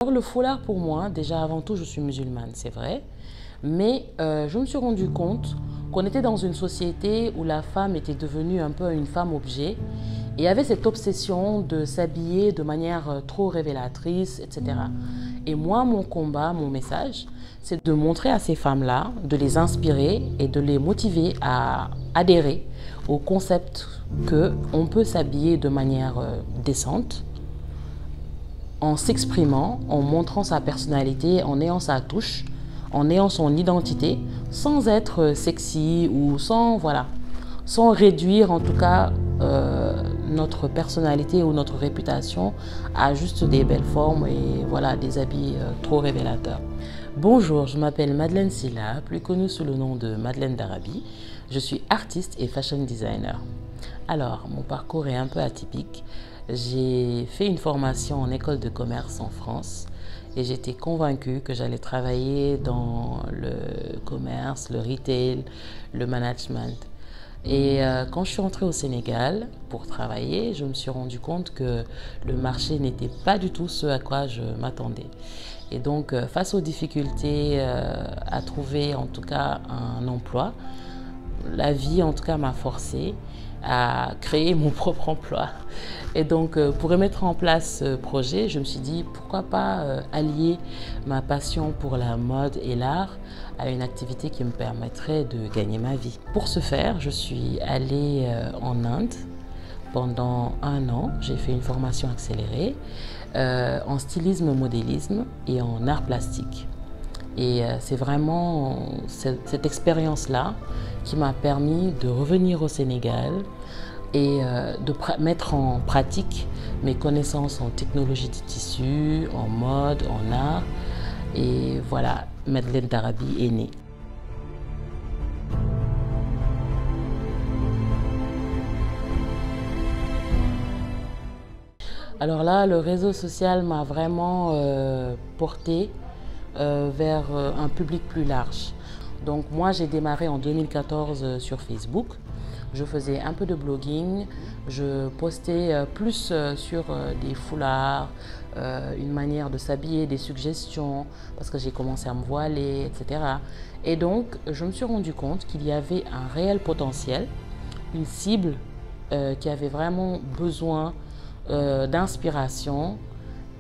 Le foulard pour moi, déjà avant tout, je suis musulmane, c'est vrai, mais je me suis rendu compte qu'on était dans une société où la femme était devenue un peu une femme objet et avait cette obsession de s'habiller de manière trop révélatrice, etc. Et moi, mon combat, mon message, c'est de montrer à ces femmes-là, de les inspirer et de les motiver à adhérer au concept qu'on peut s'habiller de manière décente, en s'exprimant, en montrant sa personnalité, en ayant sa touche, en ayant son identité, sans être sexy ou sans réduire en tout cas notre personnalité ou notre réputation à juste des belles formes et voilà, des habits trop révélateurs. Bonjour, je m'appelle Madeleine Silla, plus connue sous le nom de Madeleine d'Arabie. Je suis artiste et fashion designer. Alors, mon parcours est un peu atypique. J'ai fait une formation en école de commerce en France et j'étais convaincue que j'allais travailler dans le commerce, le retail, le management. Et quand je suis rentrée au Sénégal pour travailler, je me suis rendu compte que le marché n'était pas du tout ce à quoi je m'attendais. Et donc, face aux difficultés à trouver en tout cas un emploi, la vie en tout cas m'a forcée à créer mon propre emploi. Et donc, pour remettre en place ce projet, je me suis dit pourquoi pas allier ma passion pour la mode et l'art à une activité qui me permettrait de gagner ma vie. Pour ce faire, je suis allée en Inde pendant 1 an. J'ai fait une formation accélérée en stylisme, modélisme et en art plastique. Et c'est vraiment cette expérience-là qui m'a permis de revenir au Sénégal et de mettre en pratique mes connaissances en technologie de tissu, en mode, en art. Et voilà, Madeleine d'Arabie est née. Alors là, le réseau social m'a vraiment porté vers un public plus large. Donc moi, j'ai démarré en 2014 sur Facebook. Je faisais un peu de blogging, je postais plus sur des foulards, une manière de s'habiller, des suggestions, parce que j'ai commencé à me voiler, etc. Et donc, je me suis rendu compte qu'il y avait un réel potentiel, une cible qui avait vraiment besoin d'inspiration.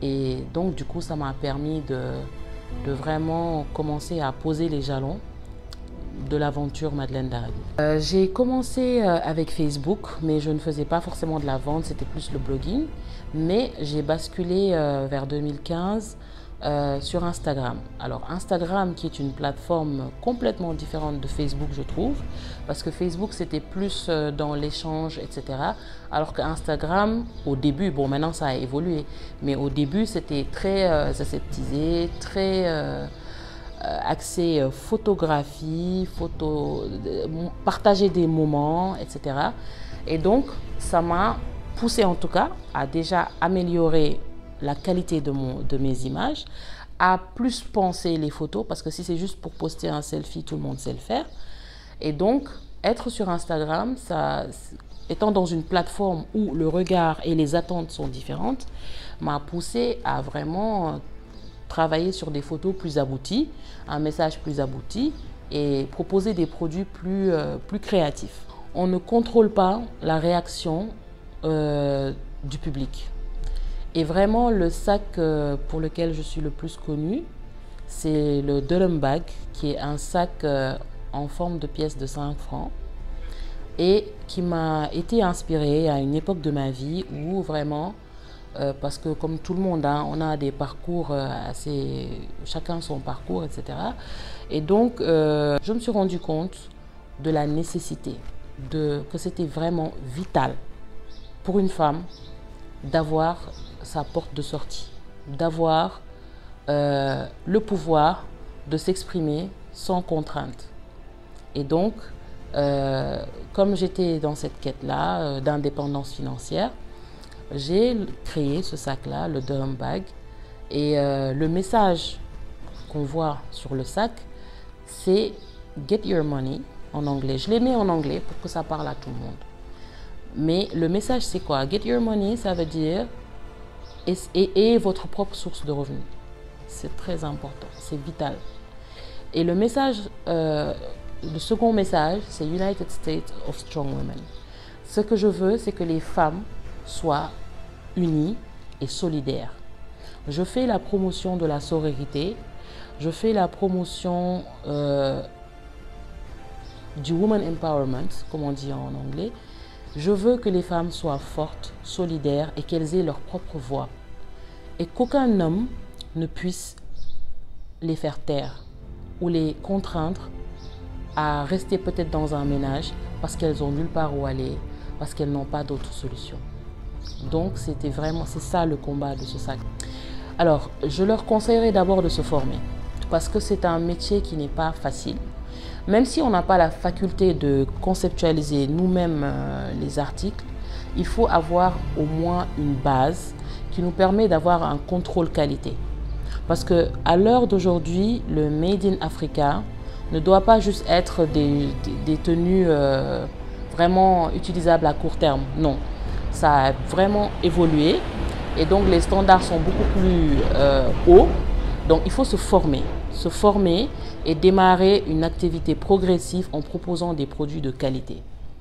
Et donc, du coup, ça m'a permis de vraiment commencer à poser les jalons de l'aventure Madeleine d'Arabie. J'ai commencé avec Facebook, mais je ne faisais pas forcément de la vente, c'était plus le blogging. Mais j'ai basculé vers 2015 sur Instagram. Alors Instagram qui est une plateforme complètement différente de Facebook, je trouve, parce que Facebook c'était plus dans l'échange, etc. Alors qu'Instagram, au début, bon maintenant ça a évolué, mais au début c'était très aseptisé, très axé photographie, partager des moments, etc. Et donc, ça m'a poussé en tout cas à déjà améliorer la qualité de mes images, à plus penser les photos, parce que si c'est juste pour poster un selfie, tout le monde sait le faire. Et donc, être sur Instagram, étant dans une plateforme où le regard et les attentes sont différentes, m'a poussé à vraiment travailler sur des photos plus abouties, un message plus abouti et proposer des produits plus créatifs. On ne contrôle pas la réaction du public. Et vraiment, le sac pour lequel je suis le plus connue, c'est le Durham Bag, qui est un sac en forme de pièce de 5 francs et qui m'a été inspiré à une époque de ma vie où vraiment, parce que comme tout le monde, hein, on a des parcours chacun son parcours, etc. Et donc, je me suis rendu compte de la nécessité, que c'était vraiment vital pour une femme d'avoir sa porte de sortie, d'avoir le pouvoir de s'exprimer sans contrainte. Et donc, comme j'étais dans cette quête-là d'indépendance financière, j'ai créé ce sac-là, le Durham Bag. Et le message qu'on voit sur le sac, c'est « Get your money » en anglais. Je l'ai mis en anglais pour que ça parle à tout le monde. Mais le message, c'est quoi? « Get your money », ça veut dire « ayez votre propre source de revenus ». C'est très important, c'est vital. Et le message, le second message, c'est United States of Strong Women. Ce que je veux, c'est que les femmes soient unies et solidaires. Je fais la promotion de la sororité, je fais la promotion du Woman Empowerment, comme on dit en anglais. Je veux que les femmes soient fortes, solidaires et qu'elles aient leur propre voix. Et qu'aucun homme ne puisse les faire taire ou les contraindre à rester peut-être dans un ménage parce qu'elles n'ont nulle part où aller, parce qu'elles n'ont pas d'autre solution. Donc c'est ça le combat de ce sac. Alors, je leur conseillerais d'abord de se former parce que c'est un métier qui n'est pas facile. Même si on n'a pas la faculté de conceptualiser nous-mêmes les articles, il faut avoir au moins une base qui nous permet d'avoir un contrôle qualité. Parce qu'à l'heure d'aujourd'hui, le Made in Africa ne doit pas juste être des tenues vraiment utilisables à court terme. Non, ça a vraiment évolué et donc les standards sont beaucoup plus hauts. Donc il faut se former et démarrer une activité progressive en proposant des produits de qualité.